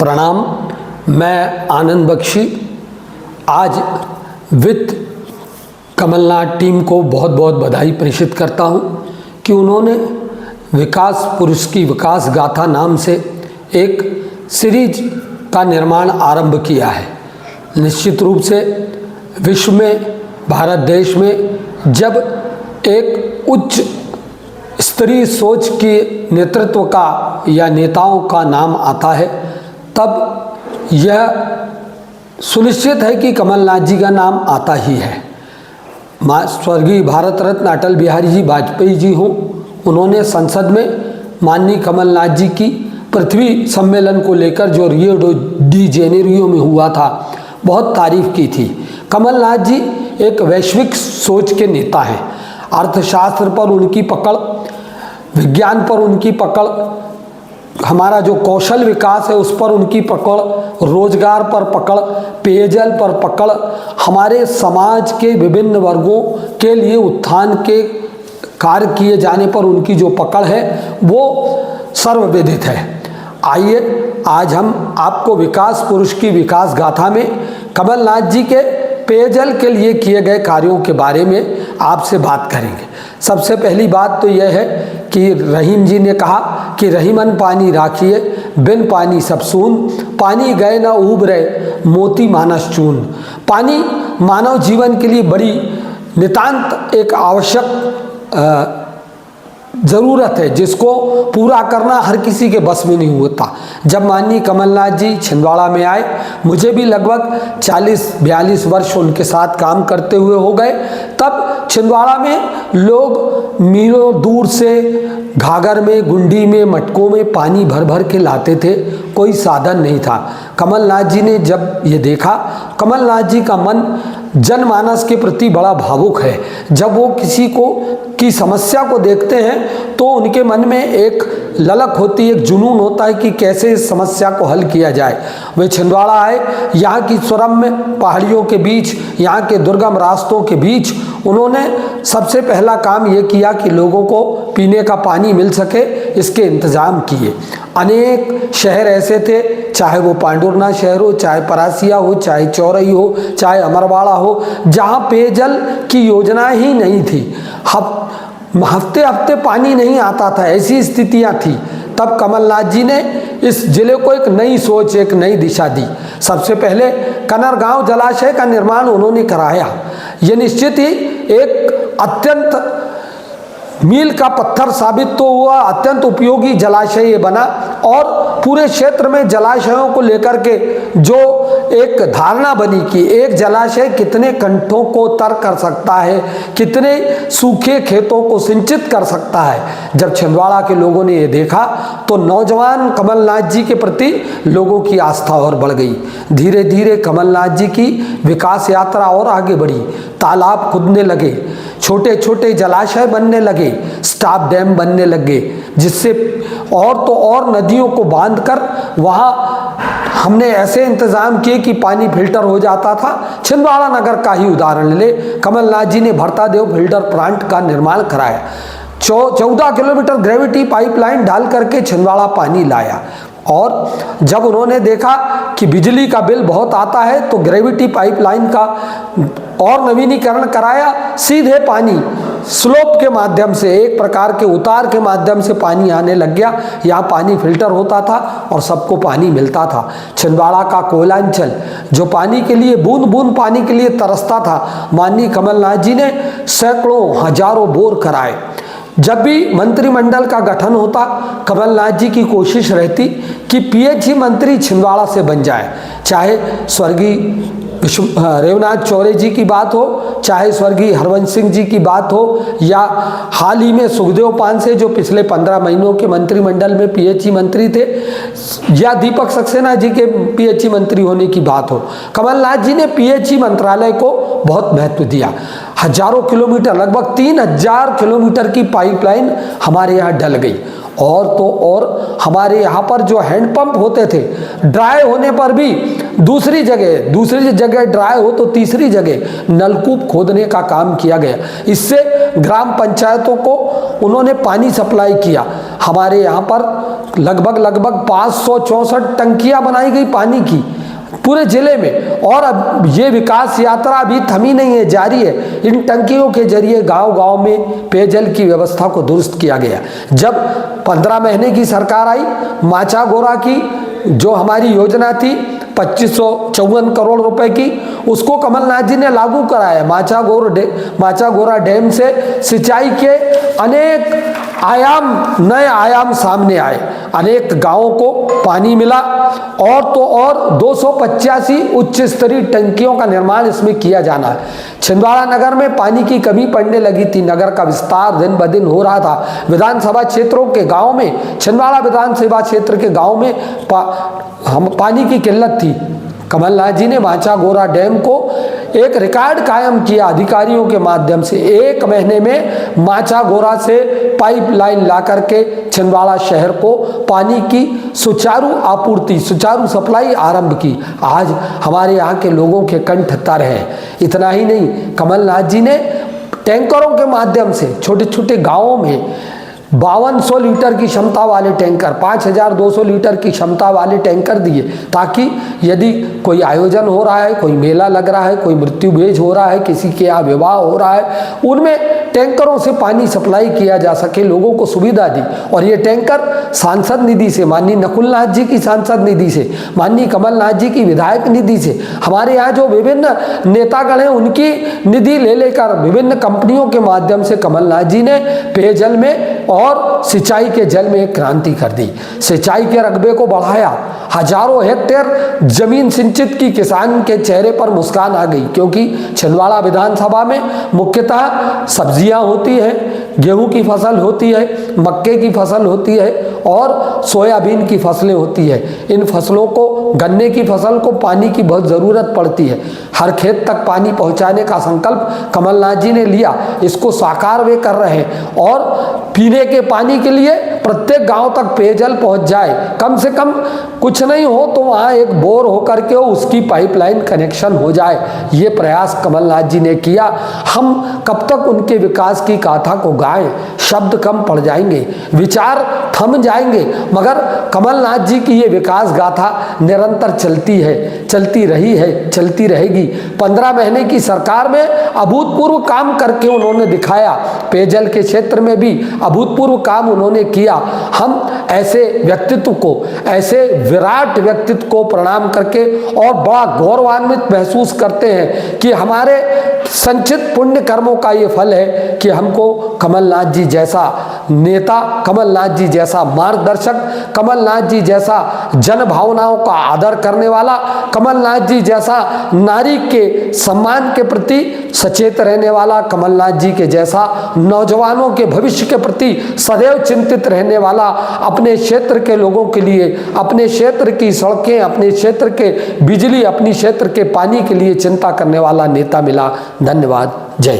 प्रणाम। मैं आनंद बख्शी आज वित्त कमलनाथ टीम को बहुत बहुत बधाई प्रेषित करता हूं कि उन्होंने विकास पुरुष की विकास गाथा नाम से एक सीरीज का निर्माण आरंभ किया है। निश्चित रूप से विश्व में, भारत देश में जब एक उच्च स्तरीय सोच के नेतृत्व का या नेताओं का नाम आता है, तब यह सुनिश्चित है कि कमलनाथ जी का नाम आता ही है। स्वर्गीय भारत रत्न अटल बिहारी जी वाजपेयी जी हों, उन्होंने संसद में माननीय कमलनाथ जी की पृथ्वी सम्मेलन को लेकर जो रियो डी जेनेरियो में हुआ था, बहुत तारीफ की थी। कमलनाथ जी एक वैश्विक सोच के नेता हैं। अर्थशास्त्र पर उनकी पकड़, विज्ञान पर उनकी पकड़, हमारा जो कौशल विकास है उस पर उनकी पकड़, रोजगार पर पकड़, पेयजल पर पकड़, हमारे समाज के विभिन्न वर्गों के लिए उत्थान के कार्य किए जाने पर उनकी जो पकड़ है वो सर्वविदित है। आइए आज हम आपको विकास पुरुष की विकास गाथा में कमलनाथ जी के पेयजल के लिए किए गए कार्यों के बारे में आपसे बात करेंगे। सबसे पहली बात तो यह है कि रहीम जी ने कहा कि रहीमन पानी राखिए, बिन पानी सब सून, पानी गए न ऊब रहे, मोती मानस चून। पानी मानव जीवन के लिए बड़ी नितांत एक आवश्यक ज़रूरत है, जिसको पूरा करना हर किसी के बस में नहीं होता। जब माननीय कमलनाथ जी छिंदवाड़ा में आए, मुझे भी लगभग 40-42 वर्ष उनके साथ काम करते हुए हो गए। तब छिंदवाड़ा में लोग मीलों दूर से घाघर में, गुंडी में, मटकों में पानी भर भर के लाते थे, कोई साधन नहीं था। कमलनाथ जी ने जब ये देखा, कमलनाथ जी का मन जनमानस के प्रति बड़ा भावुक है। जब वो किसी को की समस्या को देखते हैं तो उनके मन में एक ललक होती है, एक जुनून होता है कि कैसे इस समस्या को हल किया जाए। वे छिंदवाड़ा आए, यहाँ की सुरम्य पहाड़ियों के बीच, यहाँ के दुर्गम रास्तों के बीच उन्होंने सबसे पहला काम ये किया कि लोगों को पीने का पानी मिल सके, इसके इंतज़ाम किए। अनेक शहर ऐसे थे, चाहे वो पांडुरना शहर हो, चाहे परासिया हो, चाहे चौरई हो, चाहे अमरवाड़ा हो, जहाँ पेयजल की योजना ही नहीं थी। हफ्ते हफ्ते पानी नहीं आता था, ऐसी स्थितियाँ थी। तब कमलनाथ जी ने इस जिले को एक नई सोच, एक नई दिशा दी। सबसे पहले कनरगांव जलाशय का निर्माण उन्होंने कराया। ये निश्चित ही एक अत्यंत मील का पत्थर साबित तो हुआ, अत्यंत उपयोगी जलाशय ये बना। और पूरे क्षेत्र में जलाशयों को लेकर के जो एक धारणा बनी कि एक जलाशय कितने कंठों को तर कर सकता है, कितने सूखे खेतों को सिंचित कर सकता है। जब छिंदवाड़ा के लोगों ने ये देखा तो नौजवान कमलनाथ जी के प्रति लोगों की आस्था और बढ़ गई। धीरे धीरे कमलनाथ जी की विकास यात्रा और आगे बढ़ी। तालाब खुदने लगे, छोटे छोटे जलाशय बनने लगे, स्टॉप डैम बनने लगे, जिससे और तो और नदियों को बांधकर वहाँ हमने ऐसे इंतज़ाम किए कि पानी फिल्टर हो जाता था। छिंदवाड़ा नगर का ही उदाहरण ले, कमलनाथ जी ने भरतादेव फिल्टर प्लांट का निर्माण कराया। 14 किलोमीटर ग्रेविटी पाइपलाइन डाल करके छिंदवाड़ा पानी लाया। और जब उन्होंने देखा कि बिजली का बिल बहुत आता है तो ग्रेविटी पाइपलाइन का और नवीनीकरण कराया। सीधे पानी स्लोप के माध्यम से, एक प्रकार के उतार के माध्यम से पानी आने लग गया। यहाँ पानी फिल्टर होता था और सबको पानी मिलता था। छिंदवाड़ा का कोयलांचल जो पानी के लिए, बूंद बूंद पानी के लिए तरसता था, माननीय कमलनाथ जी ने सैकड़ों हजारों बोर कराए। जब भी मंत्रिमंडल का गठन होता, कमलनाथ जी की कोशिश रहती कि पीएचई मंत्री छिंदवाड़ा से बन जाए। चाहे स्वर्गीय रेवनाथ चौरे जी की बात हो, चाहे स्वर्गीय हरवंश सिंह जी की बात हो, या हाल ही में सुखदेव पांसे जो पिछले 15 महीनों के मंत्रिमंडल में पीएचई मंत्री थे, या दीपक सक्सेना जी के पीएचई मंत्री होने की बात हो, कमलनाथ जी ने पीएचई मंत्रालय को बहुत महत्व दिया। हजारों किलोमीटर, लगभग 3000 किलोमीटर की पाइपलाइन हमारे यहाँ डल गई। और तो और हमारे यहाँ पर जो हैंडपंप होते थे, ड्राई होने पर भी दूसरी जगह ड्राई हो तो तीसरी जगह नलकूप खोदने का काम किया गया। इससे ग्राम पंचायतों को उन्होंने पानी सप्लाई किया। हमारे यहाँ पर लगभग 564 टंकियां बनाई गई पानी की पूरे जिले में। और अब ये विकास यात्रा अभी थमी नहीं है, जारी है। इन टंकियों के जरिए गांव-गांव में पेयजल की व्यवस्था को दुरुस्त किया गया। जब 15 महीने की सरकार आई, माचा गोरा की जो हमारी योजना थी 2554 करोड़ रुपए की, उसको कमलनाथ जी ने लागू कराया। माचा गोरा डैम से सिंचाई के अनेक नए आयाम सामने आए, अनेक गांवों को पानी मिला और तो और 285 उच्च स्तरीय टंकियों का निर्माण इसमें किया जाना है। छिंदवाड़ा नगर में पानी की कमी पड़ने लगी थी, नगर का विस्तार दिन ब दिन हो रहा था। विधानसभा क्षेत्रों के गांव में, छिंदवाड़ा विधानसभा क्षेत्र के गांव में पानी की किल्लत थी। कमलनाथ जी ने माचा गोरा डैम को एक रिकॉर्ड कायम किया अधिकारियों के माध्यम से। 1 महीने में माचा गोरा से पाइपलाइन ला करके छिंदवाड़ा शहर को पानी की सुचारू आपूर्ति, सुचारू सप्लाई आरंभ की। आज हमारे यहाँ के लोगों के कंठ तर हैं। इतना ही नहीं, कमलनाथ जी ने टैंकरों के माध्यम से छोटे छोटे गाँवों में 5200 लीटर की क्षमता वाले टैंकर, 5200 लीटर की क्षमता वाले टैंकर दिए, ताकि यदि कोई आयोजन हो रहा है, कोई मेला लग रहा है, कोई मृत्यु भेज हो रहा है, किसी के यहाँ विवाह हो रहा है, उनमें टैंकरों से पानी सप्लाई किया जा सके, लोगों को सुविधा दी। और ये टैंकर सांसद निधि से, माननीय नकुलनाथ जी की सांसद निधि से, माननीय कमलनाथ जी की विधायक निधि से, हमारे यहाँ जो विभिन्न नेतागण हैं उनकी निधि ले लेकर विभिन्न कंपनियों के माध्यम से कमलनाथ जी ने पेयजल में और सिंचाई के जल में एक क्रांति कर दी। सिंचाई के रकबे को बढ़ाया, हजारों हेक्टेयर जमीन सिंचित की, किसान के चेहरे पर मुस्कान आ गई, क्योंकि छिंदवाड़ा विधानसभा में मुख्यतः सब्जियां होती हैं, गेहूं की फसल होती है, मक्के की फसल होती है और सोयाबीन की फसलें होती है। इन फसलों को, गन्ने की फसल को पानी की बहुत ज़रूरत पड़ती है। हर खेत तक पानी पहुंचाने का संकल्प कमलनाथ जी ने लिया, इसको साकार वे कर रहे हैं। और पीने के पानी के लिए प्रत्येक गांव तक पेयजल पहुंच जाए, कम से कम कुछ नहीं हो तो वहाँ एक बोर होकर के उसकी पाइपलाइन कनेक्शन हो जाए, ये प्रयास कमलनाथ जी ने किया। हम कब तक उनके विकास की गाथा को गाएं? शब्द कम पड़ जाएंगे, विचार थम जाएंगे, मगर कमलनाथ जी की ये विकास गाथा निरंतर चलती है, चलती रही है, चलती रहेगी। 15 महीने की सरकार में अभूतपूर्व काम करके उन्होंने दिखाया, पेयजल के क्षेत्र में भी अभूतपूर्व काम उन्होंने किया। हम ऐसे व्यक्तित्व को, ऐसे विराट व्यक्तित्व को प्रणाम करके और बड़ा गौरवान्वित महसूस करते हैं कि हमारे संचित पुण्य कर्मों का ये फल है कि हमको कमलनाथ जी जैसा नेता, कमलनाथ जी जैसा मार्गदर्शक, कमलनाथ जी जैसा जन भावनाओं का आदर करने वाला, कमलनाथ जी जैसा नारी के सम्मान के प्रति सचेत रहने वाला, कमलनाथ जी के जैसा नौजवानों के भविष्य के प्रति सदैव चिंतित रहने वाला, अपने क्षेत्र के लोगों के लिए, अपने क्षेत्र की सड़कें, अपने क्षेत्र के बिजली, अपने क्षेत्र के पानी के लिए चिंता करने वाला नेता मिला। धन्यवाद। जय।